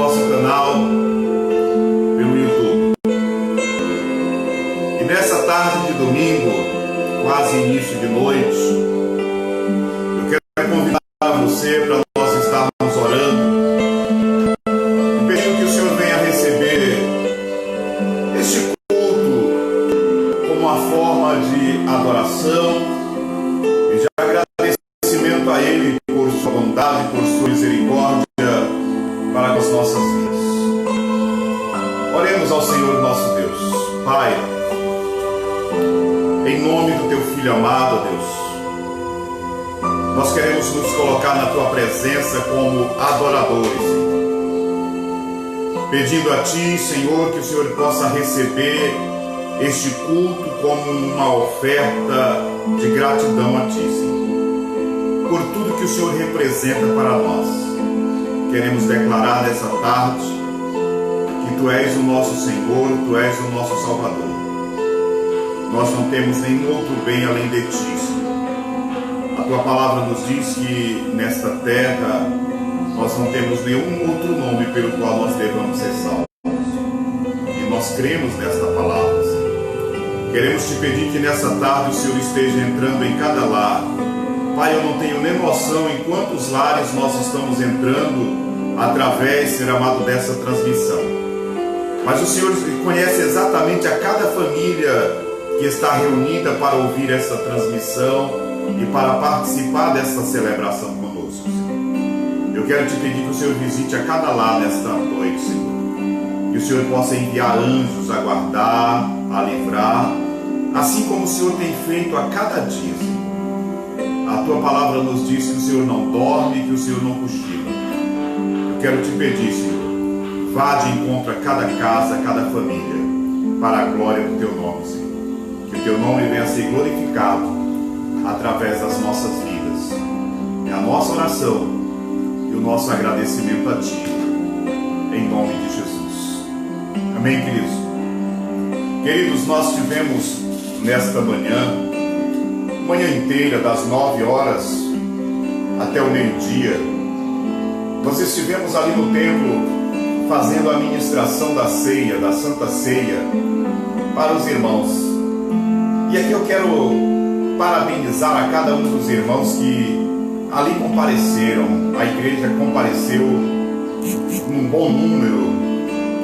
nosso canal pelo YouTube. E nessa tarde de domingo, quase início de noite, eu quero convidar você para nós estarmos orando e pedir que o Senhor venha receber este culto como uma forma de adoração e de agradecimento a Ele por sua bondade, por sua misericórdia para com as nossas vidas. Oremos ao Senhor nosso Deus. Pai, em nome do Teu Filho amado, Deus, nós queremos nos colocar na Tua presença como adoradores, pedindo a Ti, Senhor, que o Senhor possa receber este culto como uma oferta de gratidão a Ti, Senhor, por tudo que o Senhor representa para nós. Queremos declarar nessa tarde que Tu és o nosso Senhor, Tu és o nosso Salvador. Nós não temos nenhum outro bem além de Ti, Senhor. A Tua palavra nos diz que nesta terra nós não temos nenhum outro nome pelo qual nós devamos ser salvos. E nós cremos nesta palavra, Senhor. Queremos Te pedir que nessa tarde o Senhor esteja entrando em cada lar. Pai, eu não tenho nem noção em quantos lares nós estamos entrando através, Senhor amado, dessa transmissão. Mas o Senhor conhece exatamente a cada família que está reunida para ouvir essa transmissão e para participar dessa celebração conosco, Senhor. Eu quero Te pedir que o Senhor visite a cada lar nesta noite, Senhor. Que o Senhor possa enviar anjos a guardar, a livrar, assim como o Senhor tem feito a cada dia, Senhor. A Tua palavra nos diz que o Senhor não dorme, que o Senhor não cochila. Eu quero Te pedir, Senhor, vá de encontro a cada casa, a cada família, para a glória do Teu nome, Senhor. Que o Teu nome venha a ser glorificado através das nossas vidas. É a nossa oração e o nosso agradecimento a Ti, em nome de Jesus. Amém, queridos? Queridos, nós tivemos nesta manhã inteira, das 9 horas até o meio-dia, nós estivemos ali no templo fazendo a ministração da ceia, da Santa Ceia, para os irmãos. E aqui eu quero parabenizar a cada um dos irmãos que ali compareceram. A igreja compareceu num bom número,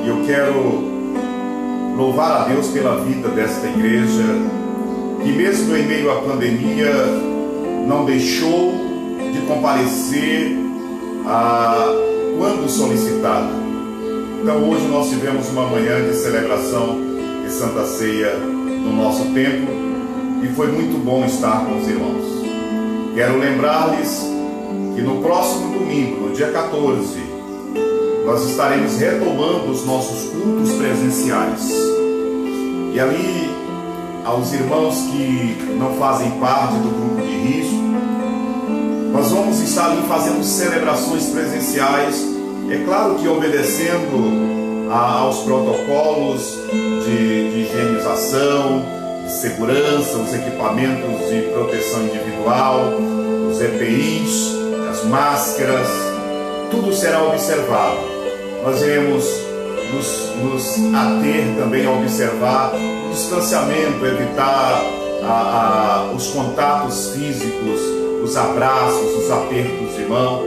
e eu quero louvar a Deus pela vida desta igreja, que mesmo em meio à pandemia não deixou de comparecer quando solicitado. Então hoje nós tivemos uma manhã de celebração de Santa Ceia no nosso templo e foi muito bom estar com os irmãos. Quero lembrar-lhes que no próximo domingo, no dia 14, nós estaremos retomando os nossos cultos presenciais. E ali, aos irmãos que não fazem parte do grupo de risco, nós vamos estar ali fazendo celebrações presenciais, é claro que obedecendo aos protocolos de higienização, de segurança, os equipamentos de proteção individual, os EPIs, as máscaras, tudo será observado. Nós iremos nos ater também a observar o distanciamento, evitar os contatos físicos, os abraços, os apertos de mão,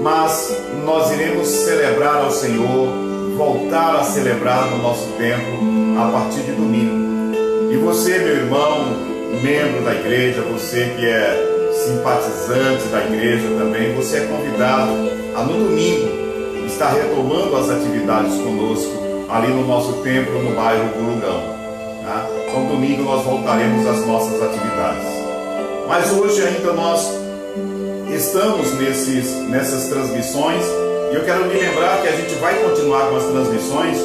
mas nós iremos celebrar ao Senhor, voltar a celebrar no nosso templo a partir de domingo. E você, meu irmão, membro da igreja, você que é simpatizante da igreja também, você é convidado a no domingo estar retomando as atividades conosco ali no nosso templo no bairro Burungão, tá? Então domingo nós voltaremos às nossas atividades, mas hoje ainda nós estamos nessas transmissões, e eu quero me lembrar que a gente vai continuar com as transmissões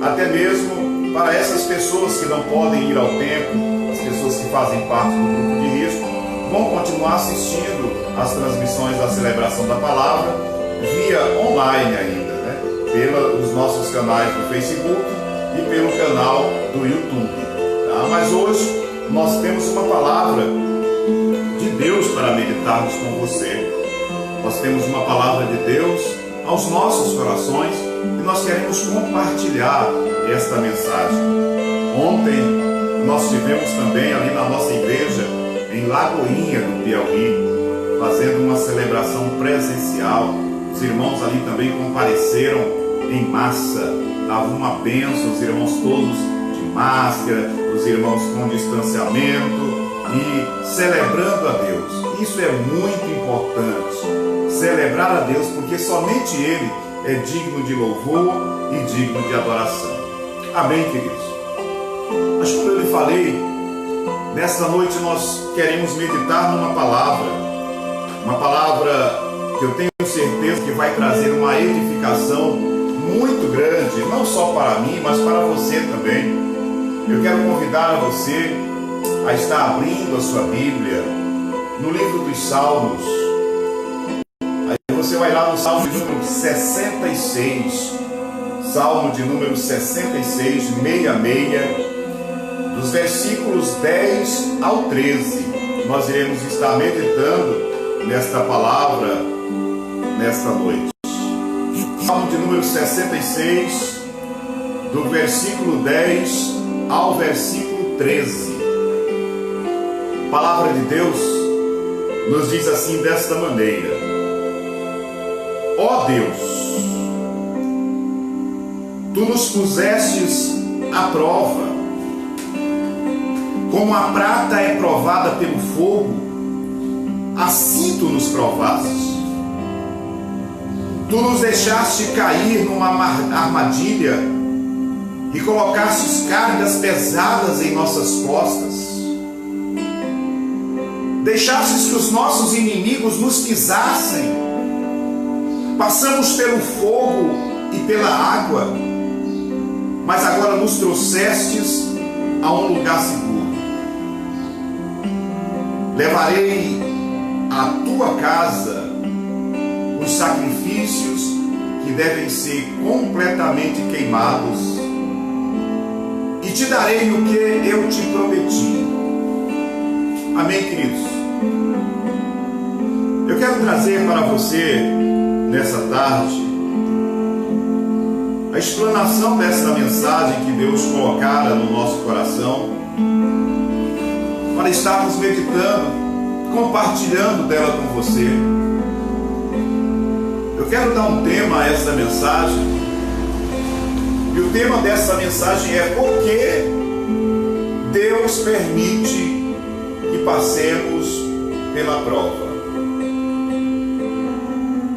até mesmo para essas pessoas que não podem ir ao templo, as pessoas que fazem parte do grupo de risco, vão continuar assistindo às transmissões da celebração da palavra via online ainda, né? Pelos nossos canais do Facebook e pelo canal do YouTube, tá? Mas hoje nós temos uma palavra de Deus para meditarmos com você. Nós temos uma palavra de Deus aos nossos corações e nós queremos compartilhar esta mensagem. Ontem nós tivemos também ali na nossa igreja, em Lagoinha do Piauí, fazendo uma celebração presencial. Os irmãos ali também compareceram em massa, dava uma bênção, os irmãos todos de máscara, os irmãos com distanciamento e celebrando a Deus. Isso é muito importante, celebrar a Deus, porque somente Ele é digno de louvor e digno de adoração. Amém, queridos? Mas como eu lhe falei, nesta noite nós queremos meditar numa palavra que eu tenho certeza que vai trazer uma edificação muito grande, não só para mim, mas para você também. Eu quero convidar você a estar abrindo a sua Bíblia no livro dos Salmos. Aí você vai lá no Salmo de número 66, Salmo de número 66, 66, dos versículos 10 ao 13. Nós iremos estar meditando nesta palavra nesta noite. Salmo de número 66, do versículo 10 ao versículo 13. A palavra de Deus nos diz assim, desta maneira: ó Deus, tu nos pusestes à prova, como a prata é provada pelo fogo, assim tu nos provaste. Tu nos deixaste cair numa armadilha e colocastes cargas pesadas em nossas costas. Deixastes que os nossos inimigos nos pisassem. Passamos pelo fogo e pela água, mas agora nos trouxestes a um lugar seguro. Levarei à tua casa os sacrifícios que devem ser completamente queimados, e te darei o que eu te prometi. Amém, queridos? Eu quero trazer para você, nessa tarde, a explanação dessa mensagem que Deus colocara no nosso coração, para estarmos meditando, compartilhando dela com você. Eu quero dar um tema a essa mensagem, e o tema dessa mensagem é: por que Deus permite que passemos pela prova?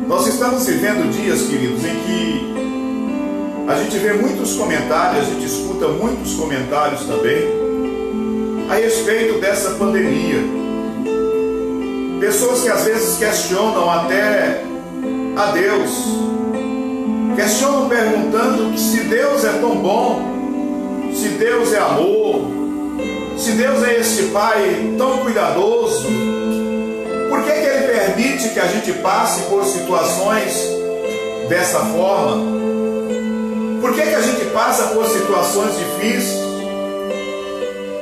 Nós estamos vivendo dias, queridos, em que a gente vê muitos comentários, a gente escuta muitos comentários também a respeito dessa pandemia. Pessoas que às vezes questionam até a Deus, questionam perguntando que se Deus é tão bom, se Deus é amor, se Deus é esse Pai tão cuidadoso, por que Ele permite que a gente passe por situações dessa forma? Por que a gente passa por situações difíceis?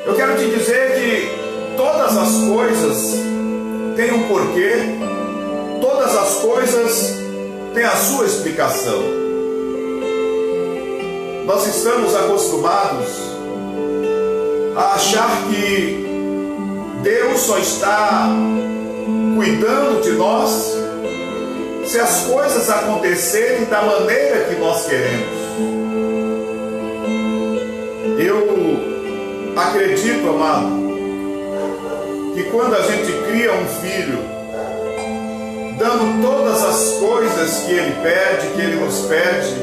Eu quero te dizer que todas as coisas têm um porquê, todas as coisas têm a sua explicação. Nós estamos acostumados a achar que Deus só está cuidando de nós se as coisas acontecerem da maneira que nós queremos. Eu acredito, amado, que quando a gente cria um filho, dando todas as coisas que ele pede, que ele nos pede,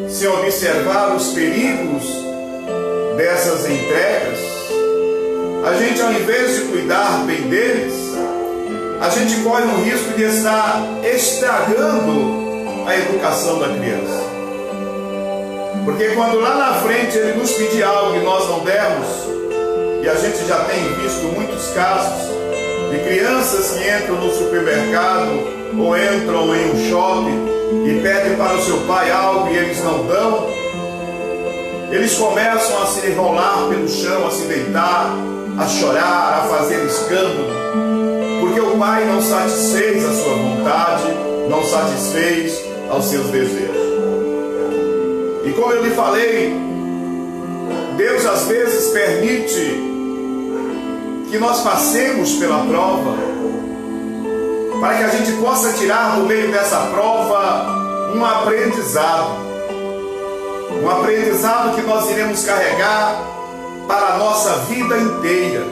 se observar os perigos dessas entregas, a gente, ao invés de cuidar bem deles, a gente corre o risco de estar estragando a educação da criança. Porque quando lá na frente ele nos pedir algo e nós não demos, e a gente já tem visto muitos casos de crianças que entram no supermercado ou entram em um shopping e pedem para o seu pai algo e eles não dão, eles começam a se enrolar pelo chão, a se deitar, a chorar, a fazer escândalo, porque o pai não satisfez a sua vontade, não satisfez aos seus desejos. E como eu lhe falei, Deus às vezes permite que nós passemos pela prova, para que a gente possa tirar do meio dessa prova um aprendizado que nós iremos carregar para a nossa vida inteira.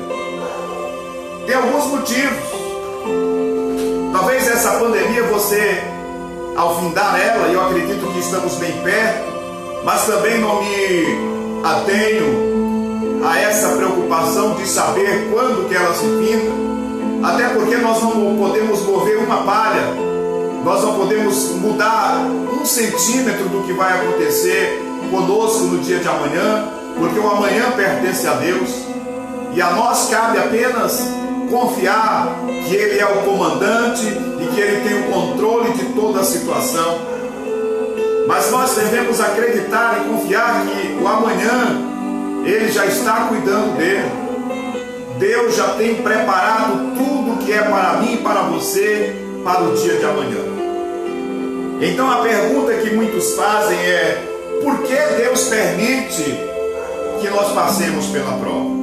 Tem alguns motivos. Talvez essa pandemia você, ao findar ela, e eu acredito que estamos bem perto, mas também não me atenho a essa preocupação de saber quando que ela se finda, até porque nós não podemos mover uma palha, nós não podemos mudar 1 centímetro do que vai acontecer conosco no dia de amanhã, porque o amanhã pertence a Deus, e a nós cabe apenas confiar que Ele é o comandante e que Ele tem o controle de toda a situação. Mas nós devemos acreditar e confiar que o amanhã Ele já está cuidando dele. Deus já tem preparado tudo que é para mim e para você para o dia de amanhã. Então a pergunta que muitos fazem é: por que Deus permite que nós passemos pela prova?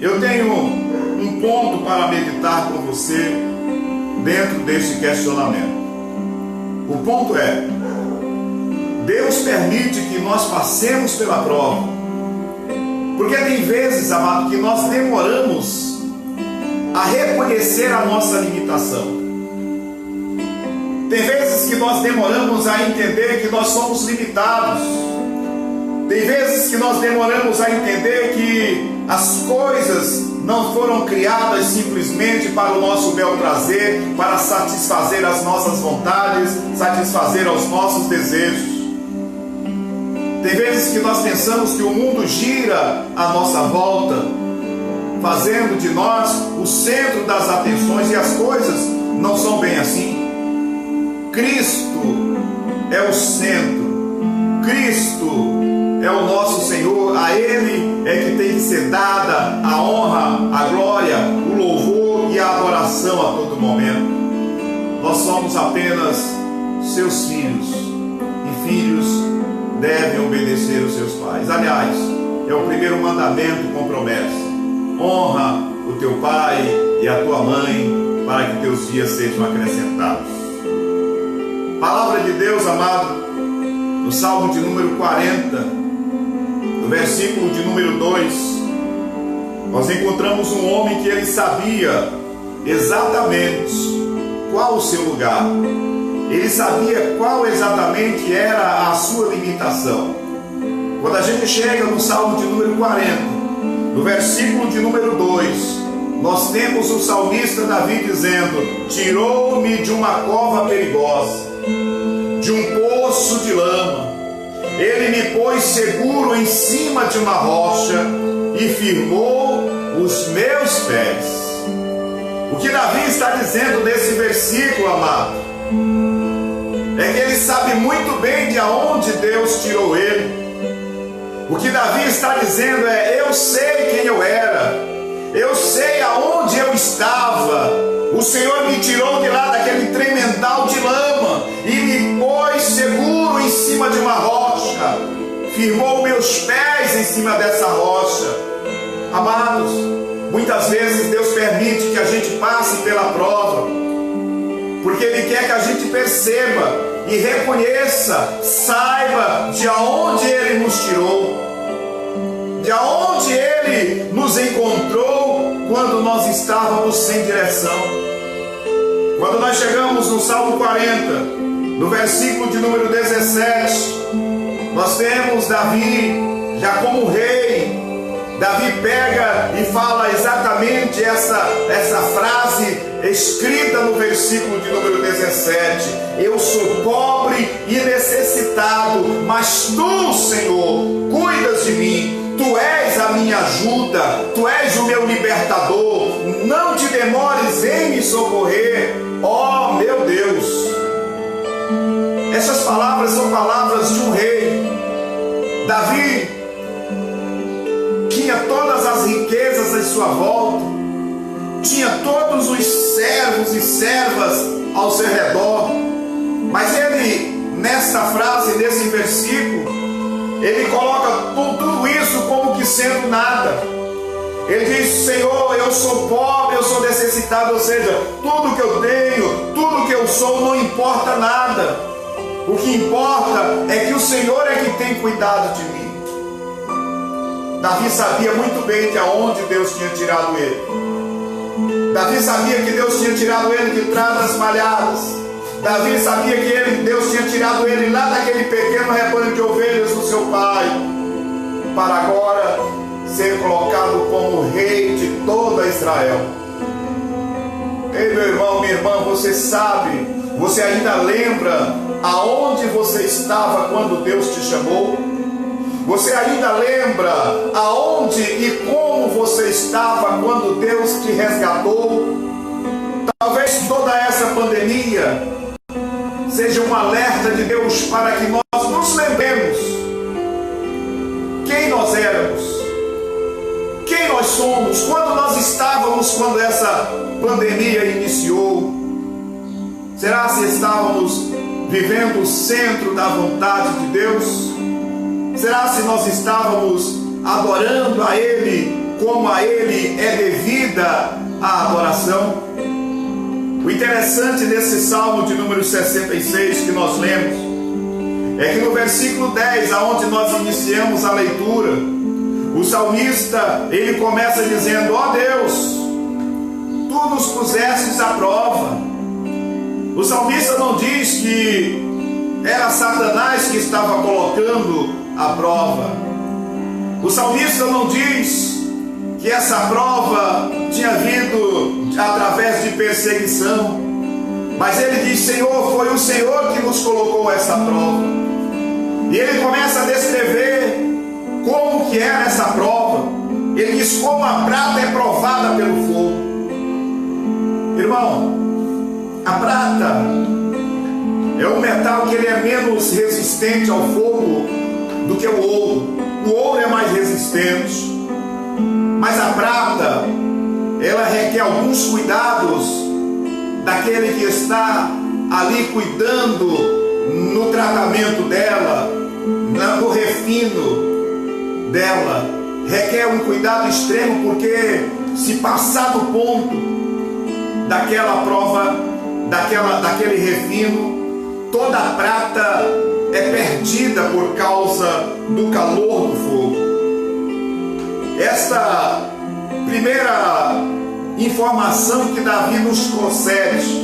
Eu tenho um ponto para meditar com você dentro desse questionamento. O ponto é: Deus permite que nós passemos pela prova, porque tem vezes, amado, que nós demoramos a reconhecer a nossa limitação. Tem vezes que nós demoramos a entender que nós somos limitados. Tem vezes que nós demoramos a entender que as coisas não foram criadas simplesmente para o nosso bel prazer, para satisfazer as nossas vontades, satisfazer aos nossos desejos. Tem vezes que nós pensamos que o mundo gira à nossa volta, fazendo de nós o centro das atenções, e as coisas não são bem assim. Cristo é o centro, Cristo é o nosso Senhor, a Ele é que tem que ser dada a honra, a glória, o louvor e a adoração a todo momento. Nós somos apenas seus filhos, e filhos devem obedecer os seus pais. Aliás, é o primeiro mandamento com promessa: honra o teu pai e a tua mãe, para que teus dias sejam acrescentados. Palavra de Deus, amado, no Salmo de número 40, no versículo de número 2, nós encontramos um homem que ele sabia exatamente qual o seu lugar, ele sabia qual exatamente era a sua limitação. Quando a gente chega no Salmo de número 40, no versículo de número 2, nós temos o salmista Davi dizendo: tirou-me de uma cova perigosa, de um poço de lama, ele me pôs seguro em cima de uma rocha e firmou os meus pés. O que Davi está dizendo nesse versículo, amado, é que ele sabe muito bem de onde Deus tirou ele. O que Davi está dizendo é: eu sei quem eu era, eu sei aonde eu estava. O Senhor me tirou de lá daquele tremendal de lama e me pôs seguro em cima de uma rocha, firmou meus pés em cima dessa rocha. Amados, muitas vezes Deus permite que a gente passe pela prova, porque Ele quer que a gente perceba e reconheça, saiba de onde Ele nos tirou, de onde Ele nos encontrou quando nós estávamos sem direção. Quando nós chegamos no Salmo 40, no versículo de número 17, nós temos Davi já como rei. Davi pega e fala exatamente essa frase escrita no versículo de número 17: eu sou pobre e necessitado, mas tu, Senhor, cuidas de mim. Tu és a minha ajuda, tu és o meu libertador, não te demores em me socorrer, ó meu Deus. Essas palavras são palavras de um rei. Davi tinha todas as riquezas à sua volta, tinha todos os servos e servas ao seu redor, mas ele nesta frase, nesse versículo, ele coloca tudo isso como que sendo nada. Ele diz: Senhor, eu sou pobre, eu sou necessitado, ou seja, tudo que eu tenho, tudo que eu sou, não importa nada. O que importa é que o Senhor é que tem cuidado de mim. Davi sabia muito bem de onde Deus tinha tirado ele. Davi sabia que Deus tinha tirado ele de trás das malhadas. Davi sabia que Deus tinha tirado ele lá daquele pequeno rebanho de ovelhas do seu pai, para agora ser colocado como rei de toda Israel. Ei, meu irmão, minha irmã, você sabe, você ainda lembra aonde você estava quando Deus te chamou? Você ainda lembra aonde e como você estava quando Deus te resgatou? Talvez toda essa pandemia seja um alerta de Deus para que nós nos lembremos quem nós éramos, quem nós somos, quando nós estávamos quando essa pandemia iniciou. Será se estávamos vivendo o centro da vontade de Deus? Será se nós estávamos adorando a Ele como a Ele é devida a adoração? O interessante desse Salmo de número 66 que nós lemos é que no versículo 10, aonde nós iniciamos a leitura, o salmista, ele começa dizendo: ó Deus, Tu nos pusestes à prova. O salmista não diz que era Satanás que estava colocando a prova. O salmista não diz que essa prova tinha vindo através de perseguição, mas ele diz: Senhor, foi o Senhor que nos colocou essa prova. E ele começa a descrever como que era essa prova. Ele diz: como a prata é provada pelo fogo. Irmão, a prata é um metal que ele é menos resistente ao fogo do que o ouro. O ouro é mais resistente, mas a prata, ela requer alguns cuidados daquele que está ali cuidando no tratamento dela, no refino dela. Requer um cuidado extremo, porque se passar do ponto daquela prova, daquele refino, toda a prata é perdida por causa do calor do fogo. Esta primeira informação que Davi nos concede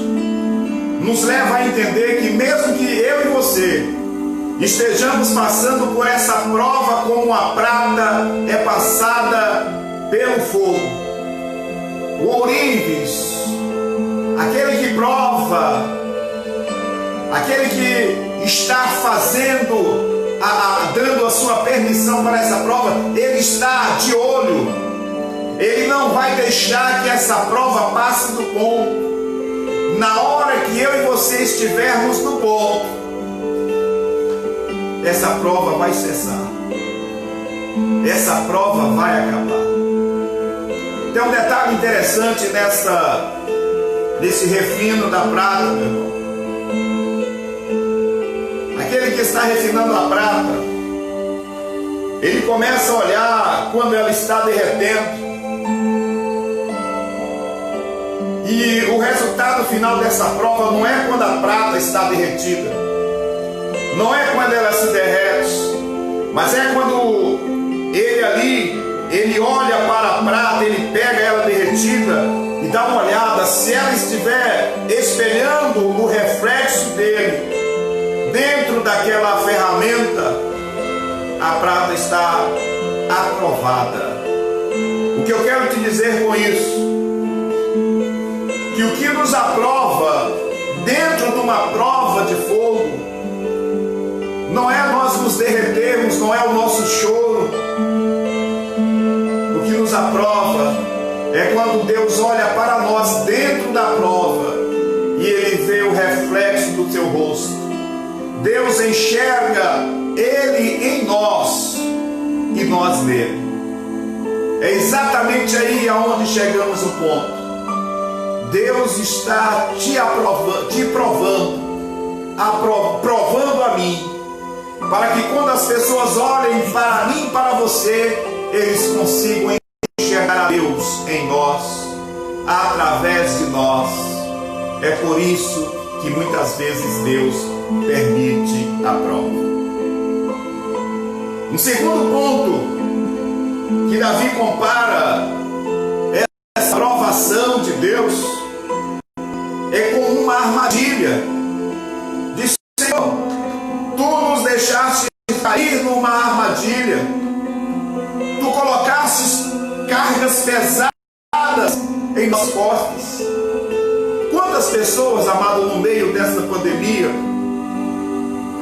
nos leva a entender que mesmo que eu e você estejamos passando por essa prova como a prata é passada pelo fogo, o ourives, aquele que prova, aquele que está fazendo, dando a sua permissão para essa prova, ele está de olho. Ele não vai deixar que essa prova passe do ponto. Na hora que eu e você estivermos no ponto, essa prova vai cessar. Essa prova vai acabar. Tem um detalhe interessante nesse refino da prata, meu irmão. Aquele que está refinando a prata, ele começa a olhar quando ela está derretendo. E o resultado final dessa prova não é quando a prata está derretida, não é quando ela se derrete, mas é quando ele olha para a prata, ele pega ela derretida e dá uma olhada. Se ela estiver espelhando o reflexo dele dentro daquela ferramenta, a prata está aprovada. O que eu quero te dizer com isso? Que o que nos aprova dentro de uma prova de fogo não é nós nos derretermos, não é o nosso choro. O que nos aprova é quando Deus olha para nós dentro da prova e Ele vê o reflexo do seu rosto. Deus enxerga Ele em nós e nós nele. É exatamente aí aonde chegamos no ponto. Deus está te provando provando a mim, para que quando as pessoas olhem para mim e para você, eles consigam enxergar a Deus em nós, através de nós. É por isso que muitas vezes Deus permite a prova. Um segundo ponto que Davi compara essa provação de Deus é com uma armadilha. Diz: Senhor, tu nos deixaste cair numa armadilha, tu colocastes cargas pesadas em nossas costas. Quantas pessoas, amado, no meio dessa pandemia,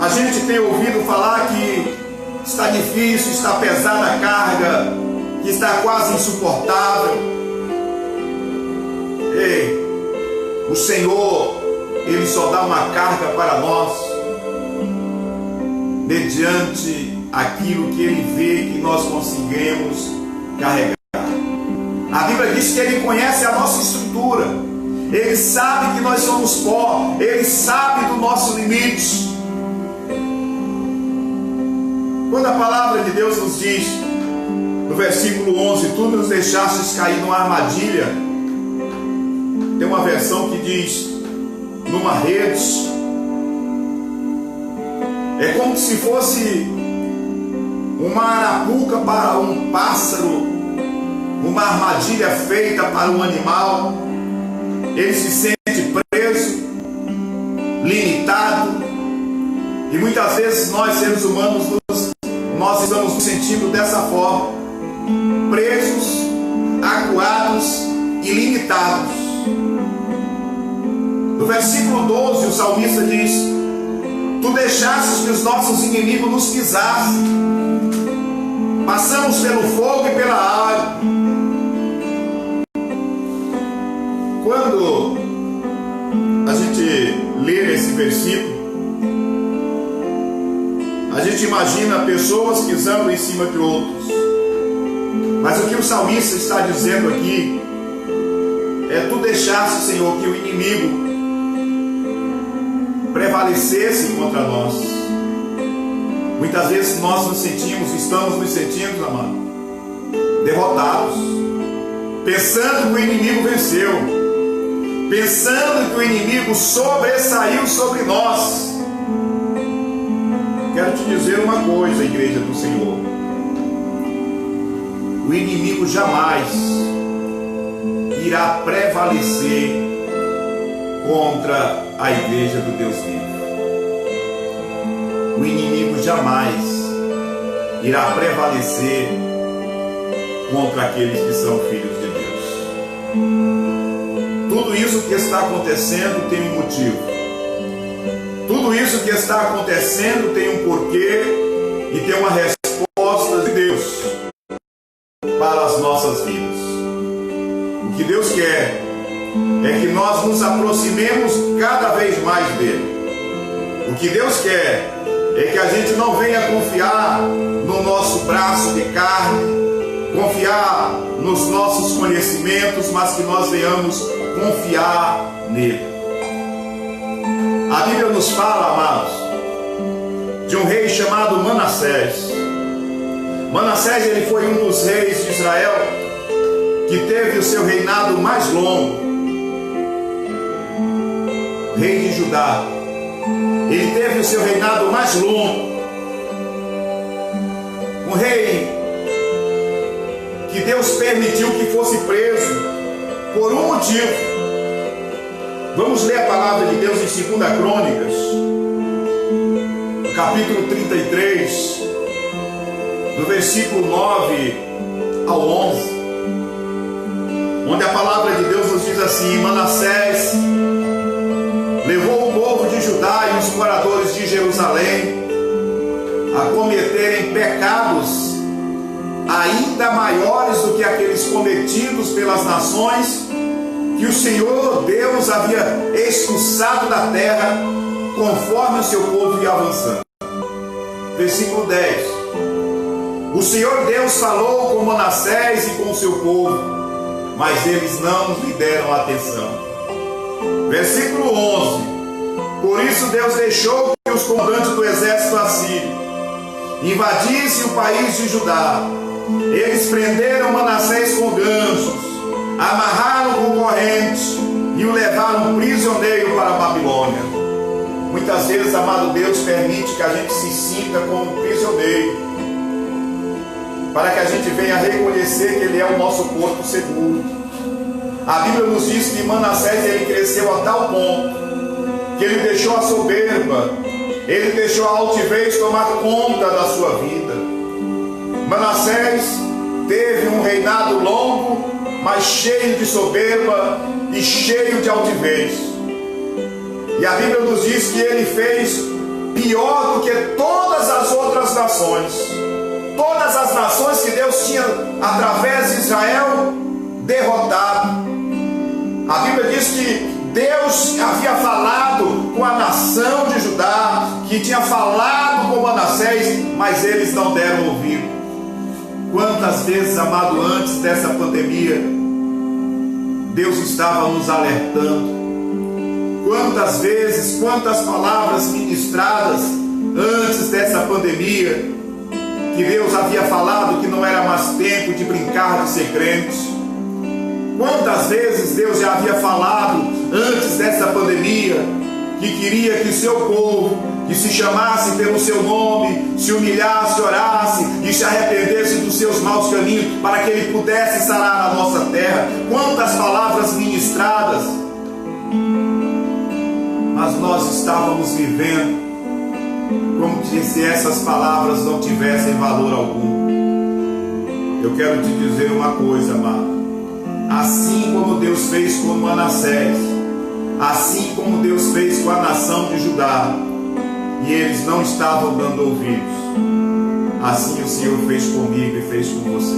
a gente tem ouvido falar que está difícil, está pesada a carga, que está quase insuportável. Ei, o Senhor, Ele só dá uma carga para nós mediante aquilo que Ele vê que nós conseguimos carregar. A Bíblia diz que Ele conhece a nossa estrutura, Ele sabe que nós somos pó, Ele sabe do nosso limite. Quando a palavra de Deus nos diz, no versículo 11, tu nos deixastes cair numa armadilha, tem uma versão que diz, numa rede. É como se fosse uma arapuca para um pássaro, uma armadilha feita para um animal. Ele se sente preso, limitado, e muitas vezes nós, seres humanos, nós estamos nos sentindo dessa forma, presos, acuados e limitados. No versículo 12, o salmista diz: tu deixastes que os nossos inimigos nos pisassem, passamos pelo fogo e pela água. Quando a gente lê esse versículo, a gente imagina pessoas pisando em cima de outros, mas o que o salmista está dizendo aqui é: tu deixaste, Senhor, que o inimigo prevalecesse contra nós. Muitas vezes nós estamos nos sentindo, amado, derrotados, pensando que o inimigo venceu, pensando que o inimigo sobressaiu sobre nós. Quero te dizer uma coisa, igreja do Senhor: o inimigo jamais irá prevalecer contra a igreja do Deus vivo. O inimigo jamais irá prevalecer contra aqueles que são filhos de Deus. Tudo isso que está acontecendo tem um motivo. Tudo isso que está acontecendo tem um porquê e tem uma resposta de Deus para as nossas vidas. O que Deus quer é que nós nos aproximemos cada vez mais dele. O que Deus quer é que a gente não venha confiar no nosso braço de carne, confiar nos nossos conhecimentos, mas que nós venhamos confiar nele. A Bíblia nos fala, amados, de um rei chamado Manassés. Manassés, ele foi um dos reis de Israel que teve o seu reinado mais longo. Rei de Judá, ele teve o seu reinado mais longo. Um rei que Deus permitiu que fosse preso por um motivo. Vamos ler a palavra de Deus em 2 Crônicas, capítulo 33, do versículo 9 ao 11, onde a palavra de Deus nos diz assim: Manassés levou o povo de Judá e os moradores de Jerusalém a cometerem pecados ainda maiores do que aqueles cometidos pelas nações que o Senhor Deus havia expulsado da terra, conforme o seu povo ia avançando. Versículo 10: o Senhor Deus falou com Manassés e com o seu povo, mas eles não lhe deram atenção. Versículo 11: Por isso Deus deixou que os comandantes do exército assírio invadissem o país de Judá. Eles prenderam Manassés com ganchos, amarraram com correntes e o levaram prisioneiro para a Babilônia. Muitas vezes, amado, Deus permite que a gente se sinta como um prisioneiro, para que a gente venha reconhecer que Ele é o nosso porto seguro. A Bíblia nos diz que Manassés ele cresceu a tal ponto que ele deixou a soberba, ele deixou a altivez tomar conta da sua vida. Manassés teve um reinado longo, mas cheio de soberba e cheio de altivez. E a Bíblia nos diz que ele fez pior do que todas as outras nações. Todas as nações que Deus tinha, através de Israel, derrotado. A Bíblia diz que Deus havia falado com a nação de Judá, que tinha falado com Manassés, mas eles não deram ouvido. Quantas vezes, amado, antes dessa pandemia, Deus estava nos alertando. Quantas vezes, quantas palavras ministradas antes dessa pandemia, que Deus havia falado que não era mais tempo de brincar de ser crentes. Quantas vezes Deus já havia falado antes dessa pandemia que queria que o seu povo, que se chamasse pelo seu nome, se humilhasse, orasse e se arrependesse dos seus maus caminhos, para que Ele pudesse sarar a nossa terra. Quantas palavras ministradas, mas nós estávamos vivendo como se essas palavras não tivessem valor algum. Eu quero te dizer uma coisa, amado. Assim como Deus fez com Manassés, assim como Deus fez com a nação de Judá, e eles não estavam dando ouvidos, assim o Senhor fez comigo e fez com você.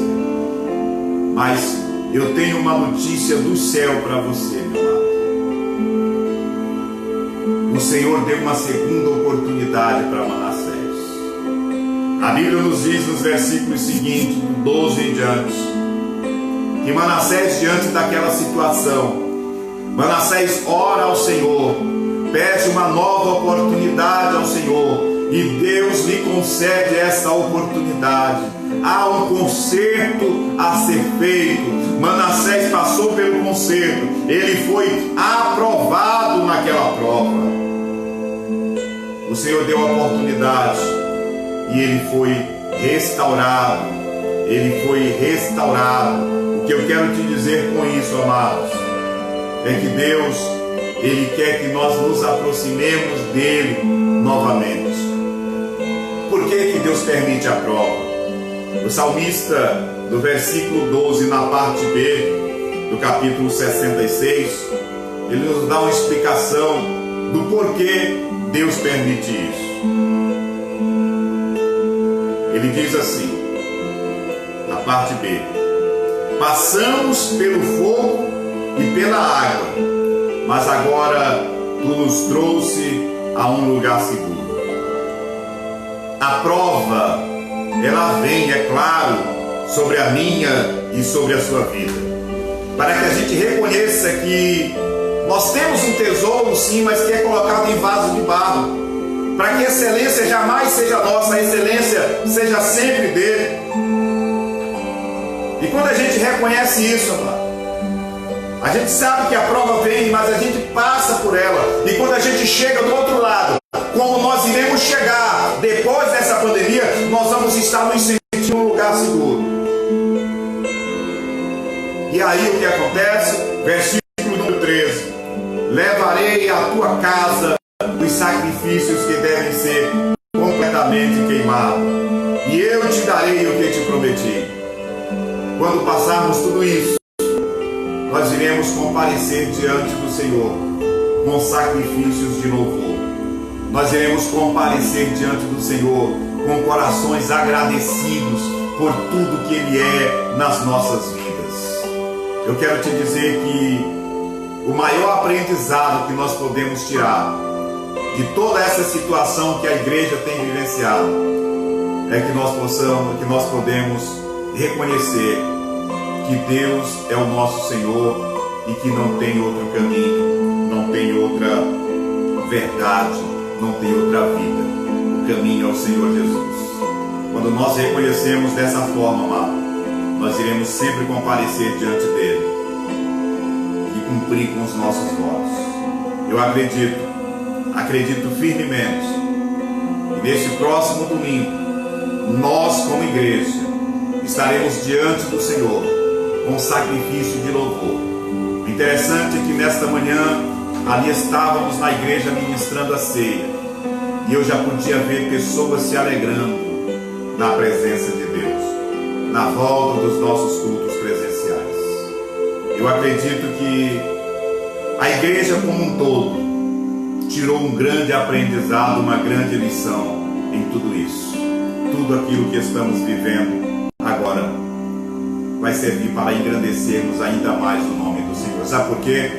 Mas eu tenho uma notícia do céu para você, meu amado. O Senhor deu uma segunda oportunidade para Manassés. A Bíblia nos diz nos versículos seguintes, 12 em diante, que Manassés, diante daquela situação, Manassés ora ao Senhor, pede uma nova oportunidade ao Senhor, e Deus lhe concede essa oportunidade. Há um conserto a ser feito. Manassés passou pelo conserto, ele foi aprovado naquela prova. O Senhor deu a oportunidade e ele foi restaurado. Ele foi restaurado. O que eu quero te dizer com isso, amados, é que Deus, Ele quer que nós nos aproximemos dEle novamente. Por que Deus permite a prova? O salmista, no versículo 12, na parte B do capítulo 66, ele nos dá uma explicação do porquê Deus permite isso. Ele diz assim, na parte B: passamos pelo fogo e pela água, mas agora Tu nos trouxe a um lugar seguro. A prova, ela vem, é claro, sobre a minha e sobre a sua vida, para que a gente reconheça que nós temos um tesouro, sim, mas que é colocado em vaso de barro, para que a excelência jamais seja nossa, a excelência seja sempre dele. E quando a gente reconhece isso, a gente sabe que a prova vem, mas a gente passa por ela. E quando a gente chega do outro lado, como nós iremos chegar depois dessa pandemia, nós vamos estar nos sentindo em um lugar seguro. E aí o que acontece? Versículo número 13: levarei à tua casa os sacrifícios que devem ser completamente queimados, e eu te darei o que te prometi. Quando passarmos tudo isso, nós iremos comparecer diante do Senhor com sacrifícios de louvor. Nós iremos comparecer diante do Senhor com corações agradecidos por tudo que Ele é nas nossas vidas. Eu quero te dizer que o maior aprendizado que nós podemos tirar de toda essa situação que a igreja tem vivenciado é que nós podemos reconhecer que Deus é o nosso Senhor e que não tem outro caminho, não tem outra verdade, não tem outra vida. O caminho é o Senhor Jesus. Quando nós reconhecemos dessa forma, amado, nós iremos sempre comparecer diante dele e cumprir com os nossos votos. Eu acredito firmemente que neste próximo domingo, nós como igreja estaremos diante do Senhor com sacrifício de louvor. O interessante é que nesta manhã ali estávamos na igreja ministrando a ceia e eu já podia ver pessoas se alegrando na presença de Deus, na volta dos nossos cultos presenciais. Eu acredito que a igreja como um todo tirou um grande aprendizado, uma grande lição em tudo isso. Tudo aquilo que estamos vivendo agora vai servir para engrandecermos ainda mais o nome do Senhor. Sabe por quê?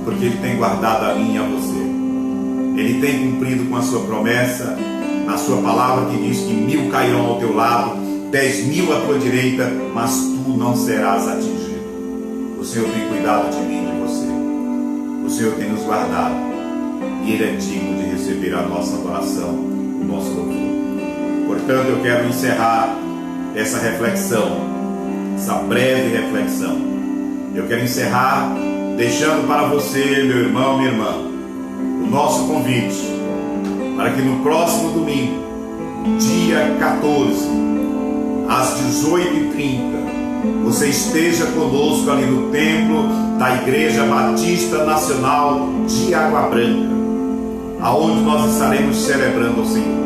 Porque Ele tem guardado a mim e a você. Ele tem cumprido com a sua promessa, na sua palavra que diz que 1000 cairão ao teu lado, 10.000 à tua direita, mas tu não serás atingido. O Senhor tem cuidado de mim e de você. O Senhor tem nos guardado e Ele é digno de receber a nossa adoração, o nosso louvor. Portanto, eu quero encerrar essa reflexão, essa breve reflexão. Eu quero encerrar deixando para você, meu irmão, minha irmã, o nosso convite para que no próximo domingo, dia 14, às 18h30, você esteja conosco ali no templo da Igreja Batista Nacional de Água Branca, aonde nós estaremos celebrando o Senhor.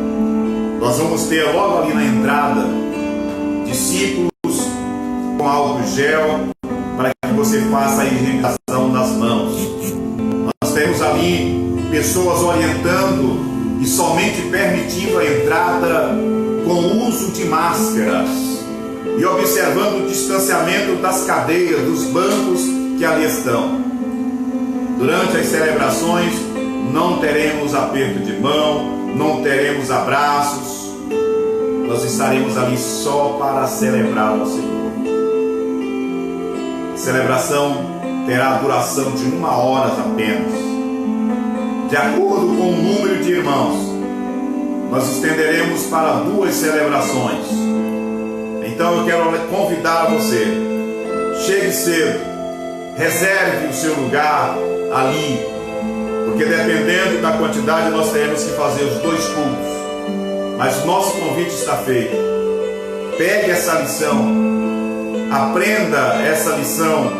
Nós vamos ter logo ali na entrada discípulos com álcool gel para que você faça a higienização das mãos. Nós temos ali pessoas orientando e somente permitindo a entrada com o uso de máscaras e observando o distanciamento das cadeiras, dos bancos que ali estão. Durante as celebrações não teremos aperto de mão, não teremos abraços, nós estaremos ali só para celebrar ao Senhor. A celebração terá a duração de 1 hora apenas. De acordo com o número de irmãos, nós estenderemos para 2 celebrações. Então eu quero convidar você, chegue cedo, reserve o seu lugar ali, porque dependendo da quantidade nós teremos que fazer os 2 cultos. Mas o nosso convite está feito. Pegue essa lição, aprenda essa lição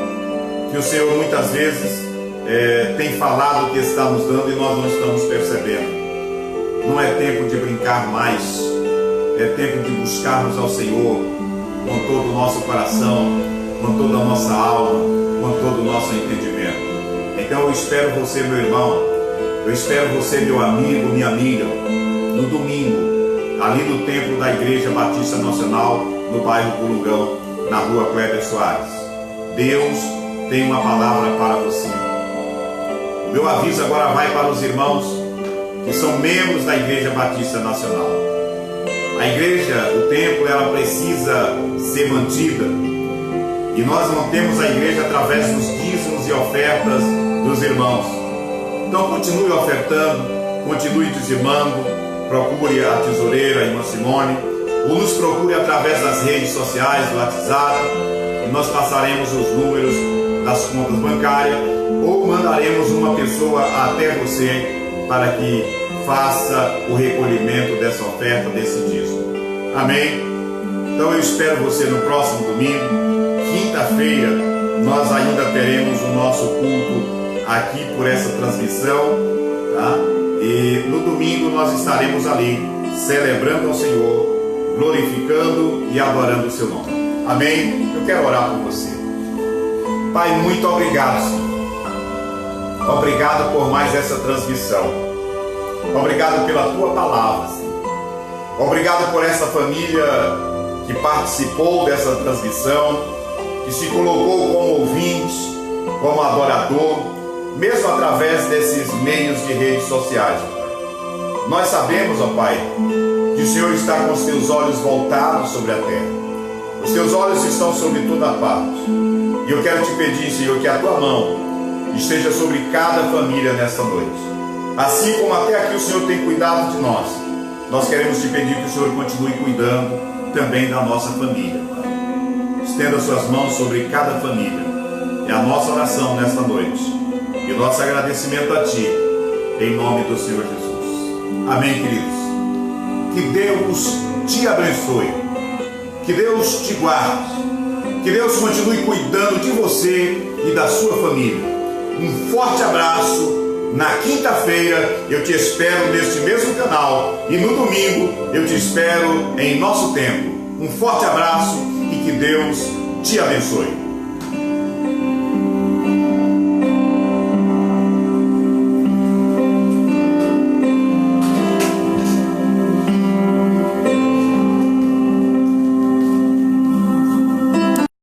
que o Senhor muitas vezes tem falado que está nos dando e nós não estamos percebendo. Não é tempo de brincar mais, é tempo de buscarmos ao Senhor com todo o nosso coração, com toda a nossa alma, com todo o nosso entendimento. Então eu espero você, meu irmão, eu espero você, meu amigo, minha amiga, no domingo, ali no templo da Igreja Batista Nacional, no bairro Pulungão, na rua Cléber Soares. Deus tem uma palavra para você. O meu aviso agora vai para os irmãos que são membros da Igreja Batista Nacional. A igreja, o templo, ela precisa ser mantida. E nós mantemos a igreja através dos dízimos e ofertas dos irmãos. Então continue ofertando, continue dizimando, procure a tesoureira, a irmã Simone, ou nos procure através das redes sociais, do WhatsApp, e nós passaremos os números das contas bancárias, ou mandaremos uma pessoa até você para que faça o recolhimento dessa oferta, desse dízimo. Amém? Então eu espero você no próximo domingo. Quinta-feira nós ainda teremos o nosso culto aqui por essa transmissão, tá? E no domingo nós estaremos ali celebrando ao Senhor, glorificando e adorando o seu nome. Amém? Eu quero orar por você. Pai, muito obrigado, Senhor. Obrigado por mais essa transmissão. Obrigado pela tua palavra, Senhor. Obrigado por essa família que participou dessa transmissão, que se colocou como ouvinte, como adorador, mesmo através desses meios de redes sociais. Nós sabemos, ó Pai, que o Senhor está com os teus olhos voltados sobre a terra. Os teus olhos estão sobre toda a parte. E eu quero te pedir, Senhor, que a tua mão esteja sobre cada família nesta noite. Assim como até aqui o Senhor tem cuidado de nós queremos te pedir que o Senhor continue cuidando também da nossa família, Pai. Estenda suas mãos sobre cada família. É a nossa oração nesta noite e o nosso agradecimento a Ti, em nome do Senhor Jesus. Amém, queridos. Que Deus te abençoe, que Deus te guarde, que Deus continue cuidando de você e da sua família. Um forte abraço. Na quinta-feira eu te espero neste mesmo canal e no domingo eu te espero em nosso templo. Um forte abraço e que Deus te abençoe.